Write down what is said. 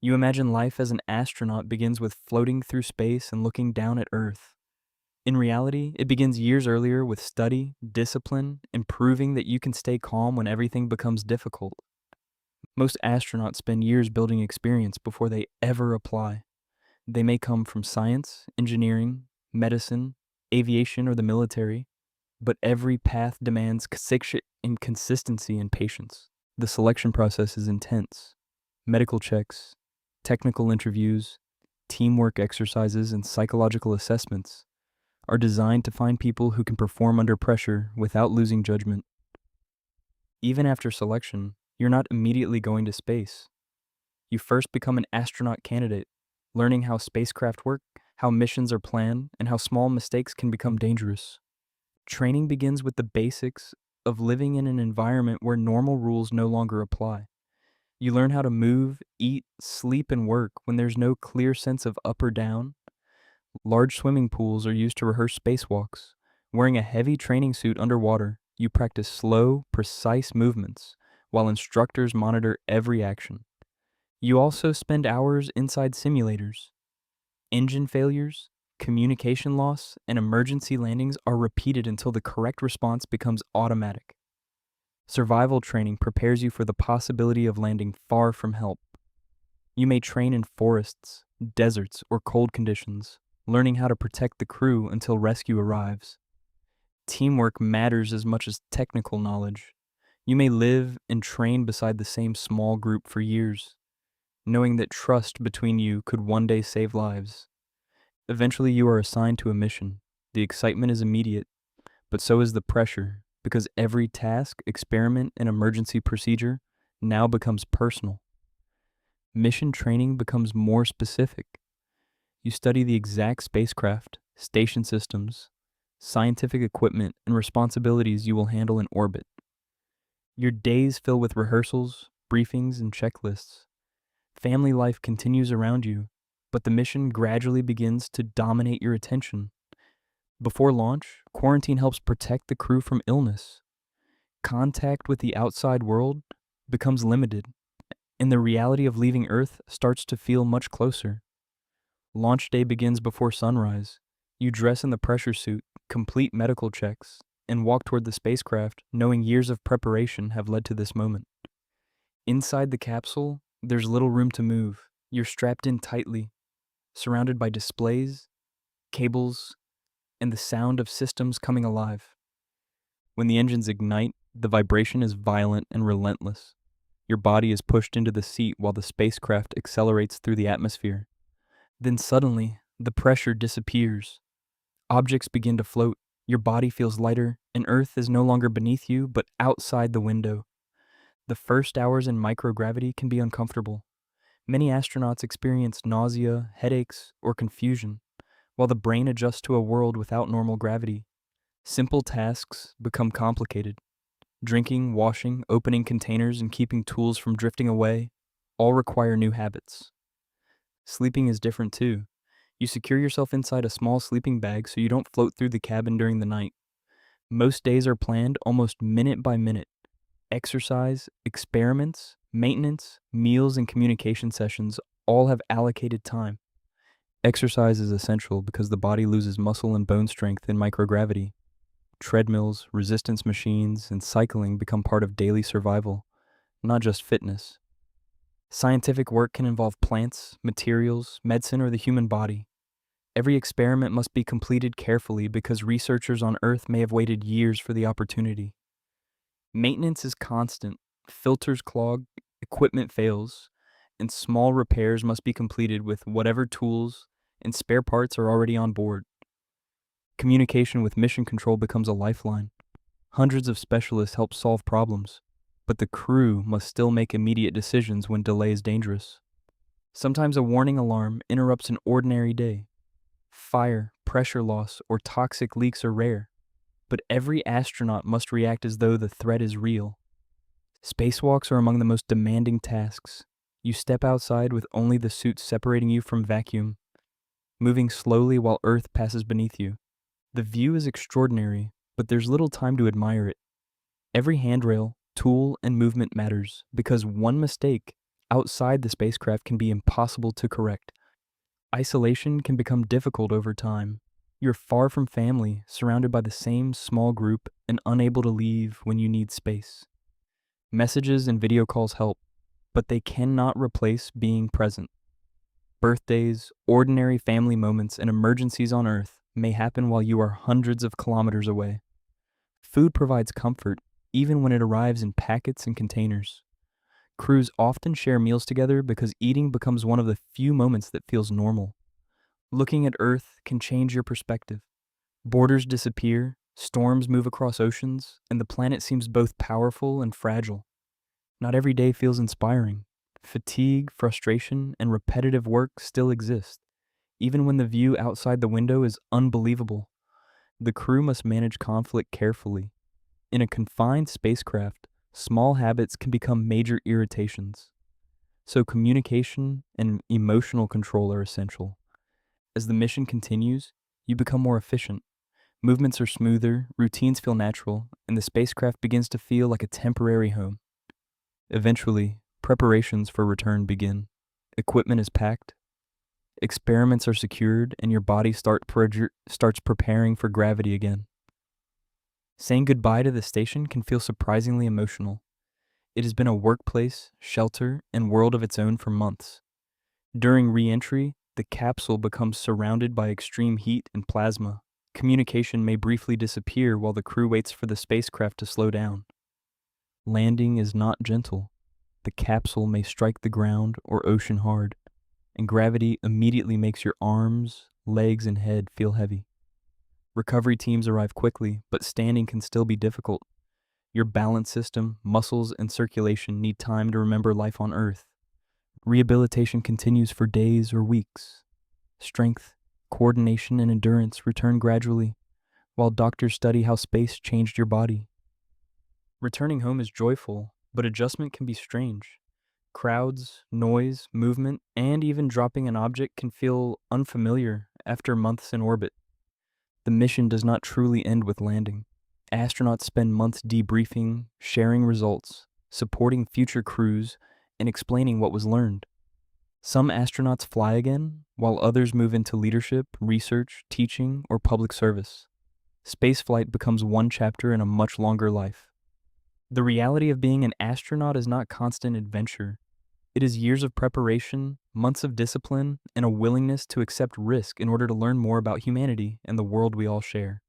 You imagine life as an astronaut begins with floating through space and looking down at Earth. In reality, it begins years earlier with study, discipline, and proving that you can stay calm when everything becomes difficult. Most astronauts spend years building experience before they ever apply. They may come from science, engineering, medicine, aviation, or the military, but every path demands consistency and patience. The selection process is intense. Medical checks, technical interviews, teamwork exercises, and psychological assessments are designed to find people who can perform under pressure without losing judgment. Even after selection, you're not immediately going to space. You first become an astronaut candidate, learning how spacecraft work, how missions are planned, and how small mistakes can become dangerous. Training begins with the basics of living in an environment where normal rules no longer apply. You learn how to move, eat, sleep, and work when there's no clear sense of up or down. Large swimming pools are used to rehearse spacewalks. Wearing a heavy training suit underwater, you practice slow, precise movements while instructors monitor every action. You also spend hours inside simulators. Engine failures, communication loss, and emergency landings are repeated until the correct response becomes automatic. Survival training prepares you for the possibility of landing far from help. You may train in forests, deserts, or cold conditions, learning how to protect the crew until rescue arrives. Teamwork matters as much as technical knowledge. You may live and train beside the same small group for years, knowing that trust between you could one day save lives. Eventually, you are assigned to a mission. The excitement is immediate, but so is the pressure, because every task, experiment, and emergency procedure now becomes personal. Mission training becomes more specific. You study the exact spacecraft, station systems, scientific equipment, and responsibilities you will handle in orbit. Your days fill with rehearsals, briefings, and checklists. Family life continues around you, but the mission gradually begins to dominate your attention. Before launch, quarantine helps protect the crew from illness. Contact with the outside world becomes limited, and the reality of leaving Earth starts to feel much closer. Launch day begins before sunrise. You dress in the pressure suit, complete medical checks, and walk toward the spacecraft, knowing years of preparation have led to this moment. Inside the capsule, there's little room to move. You're strapped in tightly, surrounded by displays, cables, and the sound of systems coming alive. When the engines ignite, the vibration is violent and relentless. Your body is pushed into the seat while the spacecraft accelerates through the atmosphere. Then suddenly, the pressure disappears. Objects begin to float. Your body feels lighter, and Earth is no longer beneath you, but outside the window. The first hours in microgravity can be uncomfortable. Many astronauts experience nausea, headaches, or confusion, while the brain adjusts to a world without normal gravity. Simple tasks become complicated. Drinking, washing, opening containers, and keeping tools from drifting away all require new habits. Sleeping is different too. You secure yourself inside a small sleeping bag so you don't float through the cabin during the night. Most days are planned almost minute by minute. Exercise, experiments, maintenance, meals, and communication sessions all have allocated time. Exercise is essential because the body loses muscle and bone strength in microgravity. Treadmills, resistance machines, and cycling become part of daily survival, not just fitness. Scientific work can involve plants, materials, medicine, or the human body. Every experiment must be completed carefully because researchers on Earth may have waited years for the opportunity. Maintenance is constant. Filters clog, equipment fails, and small repairs must be completed with whatever tools and spare parts are already on board. Communication with mission control becomes a lifeline. Hundreds of specialists help solve problems, but the crew must still make immediate decisions when delay is dangerous. Sometimes a warning alarm interrupts an ordinary day. Fire, pressure loss, or toxic leaks are rare, but every astronaut must react as though the threat is real. Spacewalks are among the most demanding tasks. You step outside with only the suit separating you from vacuum, moving slowly while Earth passes beneath you. The view is extraordinary, but there's little time to admire it. Every handrail, tool, and movement matters because one mistake outside the spacecraft can be impossible to correct. Isolation can become difficult over time. You're far from family, surrounded by the same small group, and unable to leave when you need space. Messages and video calls help, but they cannot replace being present. Birthdays, ordinary family moments, and emergencies on Earth may happen while you are hundreds of kilometers away. Food provides comfort, even when it arrives in packets and containers. Crews often share meals together because eating becomes one of the few moments that feels normal. Looking at Earth can change your perspective. Borders disappear, storms move across oceans, and the planet seems both powerful and fragile. Not every day feels inspiring. Fatigue, frustration, and repetitive work still exist, even when the view outside the window is unbelievable. The crew must manage conflict carefully. In a confined spacecraft, small habits can become major irritations. So communication and emotional control are essential. As the mission continues, you become more efficient. Movements are smoother, routines feel natural, and the spacecraft begins to feel like a temporary home. Eventually, preparations for return begin. Equipment is packed, experiments are secured, and your body starts preparing for gravity again. Saying goodbye to the station can feel surprisingly emotional. It has been a workplace, shelter, and world of its own for months. During re-entry, the capsule becomes surrounded by extreme heat and plasma. Communication may briefly disappear while the crew waits for the spacecraft to slow down. Landing is not gentle. The capsule may strike the ground or ocean hard, and gravity immediately makes your arms, legs, and head feel heavy. Recovery teams arrive quickly, but standing can still be difficult. Your balance system, muscles, and circulation need time to remember life on Earth. Rehabilitation continues for days or weeks. Strength, coordination, and endurance return gradually, while doctors study how space changed your body. Returning home is joyful, but adjustment can be strange. Crowds, noise, movement, and even dropping an object can feel unfamiliar after months in orbit. The mission does not truly end with landing. Astronauts spend months debriefing, sharing results, supporting future crews, and explaining what was learned. Some astronauts fly again, while others move into leadership, research, teaching, or public service. Spaceflight becomes one chapter in a much longer life. The reality of being an astronaut is not constant adventure. It is years of preparation, months of discipline, and a willingness to accept risk in order to learn more about humanity and the world we all share.